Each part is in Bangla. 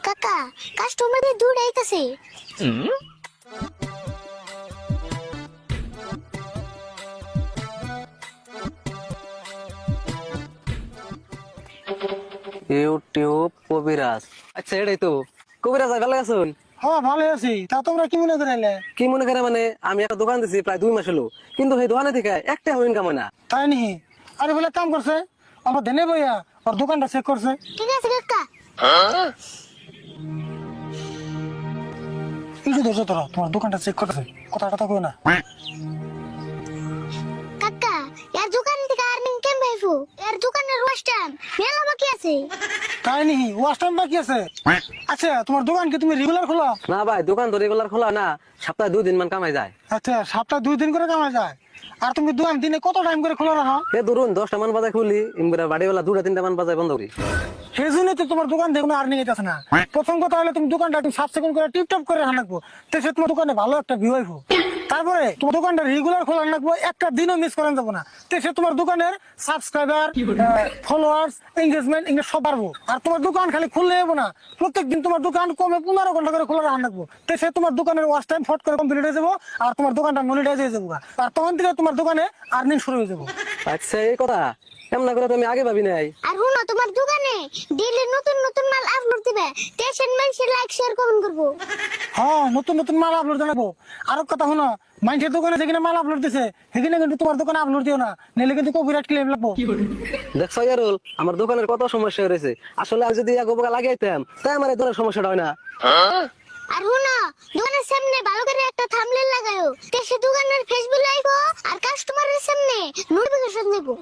কাকা কাস্টমারদের দূর আইতাছে। ইউটিউব কবিরাজ। আচ্ছা এটাই তো কবিরাজ ভাই, ভালো আছেন? হ্যাঁ ভালো আছি। তা তোমরা কি মনে করাইলে? কি মনে করে মানে আমি একটা দোকান দিছি প্রায় 2 মাস হলো, কিন্তু সেই দোকানে থেকে একটা ইনকাম হয় না। তাই নি? আরে বলে কাম করছে আমার দেনে বইয়া ওর দোকানটা চেক করছে। ঠিক আছে কাকা। এই যে ধরছো তোরা, তোমার দোকানটা চেক করছে, কথাটা তো কই না। কাকা এর দোকান থেকে আর্নিং কেম ভাইফু, এর দোকানের ওয়াস্টাম মেলা বাকি আছে। তাই নি? ওয়াশ টাইম বাকি আছে? আচ্ছা তোমার দোকান কি তুমি রেগুলার খোলা? না ভাই, দোকান তো রেগুলার খোলা না, সপ্তাহে 2 দিন মান কামাই যায়। আচ্ছা সপ্তাহে 2 দিন করে কামা যায়? আর তুমি দোকান দিনে কত টাইম করে খোলা রাখো? এ ধরুন 10টা মান বাজায় খুলি, ইমরা বাড়িওয়ালা 2টা 3টা মান বাজায় বন্ধ করি। সেই জন্য তো তোমার দোকান থেকে কোনো আর্নিং হইতেছে না। প্রথম কথা হলো তুমি দোকানটা একটু সাফ সিকুন করে টিপটপ করে রাখবো, তো সে তোমার দোকানে ভালো একটা ভিউ আইবো। তারপরে তোমার দোকানটা রেগুলার খোলা রাখবো, একটা দিনও মিস করেন যাবো না, তো সে তোমার দোকানের সাবস্ক্রাইবার, ফলোয়ার্স, এঙ্গেজমেন্ট এগুলো সব পারবো। আর তোমার দোকান খালি খুললে যাবো না, প্রত্যেকদিন তোমার দোকান কমে 15 ঘন্টা করে খোলা রাখবো, তো সে তোমার দোকানের ওয়াচ টাইম ফট করে কমপ্লিট হয়ে যাবো, আর তোমার দোকানটা মনিটাইজ হয়ে যাবো। আর তখন থেকে তোমার দোকানে আর্নিং শুরু হয়ে যাবো। আচ্ছা এই কথা এমন করে তো আমি আগে ভাবি নাই। আর হুনো তোমার দোকানে ডেইলি নতুন নতুন মাল আপলোড দিবে, টেনশন মানুষ লাইক শেয়ার কমেন্ট করবো। হ্যাঁ নতুন নতুন মাল আপলোড জানাবো। আরো কথা শোনো, মানুষের দোকানে যেখানে মাল আপলোড দিছে সেখানে কিন্তু তোমার দোকানে আপলোড দিও না, নাহলে কিন্তু কপিরাইট ক্লেম লাগবো। দেখছো ইয়ারুল, আমার দোকানের কত সমস্যা হয়েছে। আসলে আমি যদি এক উপকার লাগাইতাম তাই আমার এই ধরনের সমস্যাটা হয় না। আর হুনো দোকানের সামনে ভালো করে একটা থাম্বনেল লাগায়ো, তে সে দোকানের ফেসবুক আইবো আর কাস্টমারের সামনে নোটিফিকেশন দেবো।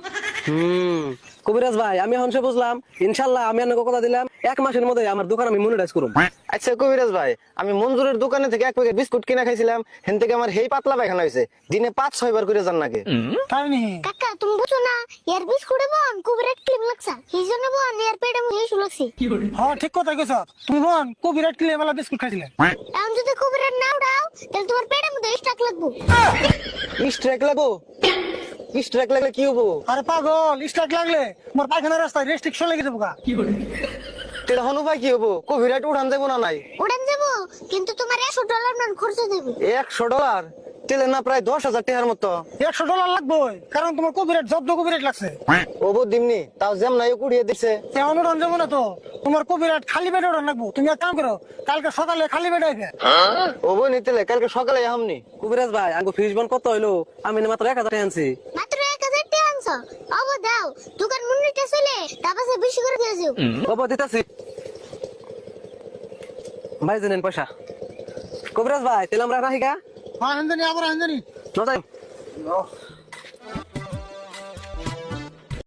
কবিরাজ ভাই, আমি এখন সে বুঝলাম। ইনশাল্লাহ আমি আপনাকে কথা দিলাম 1 মাসের মধ্যে আমার দোকান আমি মনিটাইজ করব। আচ্ছা কবিরাজ ভাই, আমি মঞ্জুরের দোকানে থেকে 1 প্যাকেট বিস্কুট কিনা খাইছিলাম, হেন থেকে আমার হেই পাতলা পায়খানা হয়েছে, দিনে 5-6 বার করে যান নাকি। তাই নি? কাকা তুমি বুঝো না, এর বিস্কুটে বোন কপিরাইট ক্লেম লাগছে, এই জন্য বোন এর পেটে মুখে ইস্যু লাগছে। হ্যাঁ ঠিক কথা কইছ তুমি। বোন কপিরাইট ক্লেম वाला বিস্কুট খাইছিলে? এখন যদি কপিরাইট না উঠাও তাহলে তোমার পেটের মধ্যে স্টাক লাগবো। স্ট্রাইক লাগবো? স্ট্রাইক লাগলে কি হবো? আরে পাগল, স্টার্ট লাগলে তোমার পায়খানা রাস্তায় রেস্ট্রিকশন লেগে যাবো গা। তেরা হনু ভাই কি হবো? কপিরাইট উঠান যাবো না নাই? উড়ান যাবো, কিন্তু তোমার $100 মান খরচ দেবে। $100? তেলে না প্রায় 10,000 টাকার মতো। $100 লাগবে, কারণ তোমার কপিরাইট জব্দ কপিরাইট লাগছে। ওবো দিমনি, তাও যেম নাই কুড়িয়ে দিছে। তেমন উড়ান যাবো না তো, তোমার কপিরাইট খালি পেটে উড়ান লাগবো। তুমি এক কাম করো, কালকে সকালে খালি পেটে আইবে। ওবো নিতেলে কালকে সকালে আহামনি। কবিরাজ ভাই, আঙ্গো ফিস বন কত হইলো? আমি না মাত্র 1000 টাকা আনছি। মাত্র 1000 টাকা আনছো? অব দাও, দোকান মুন্নিটা চলে তারপরে বেশি করে দিয়ে যাও। বাবা দিতাছি ভাই, জানেন পয়সা। কবিরাজ ভাই তাহলে আমরা রাখি গা। হ্যাঁ হেন্দানি, আবার হেন্দানি। না যাই।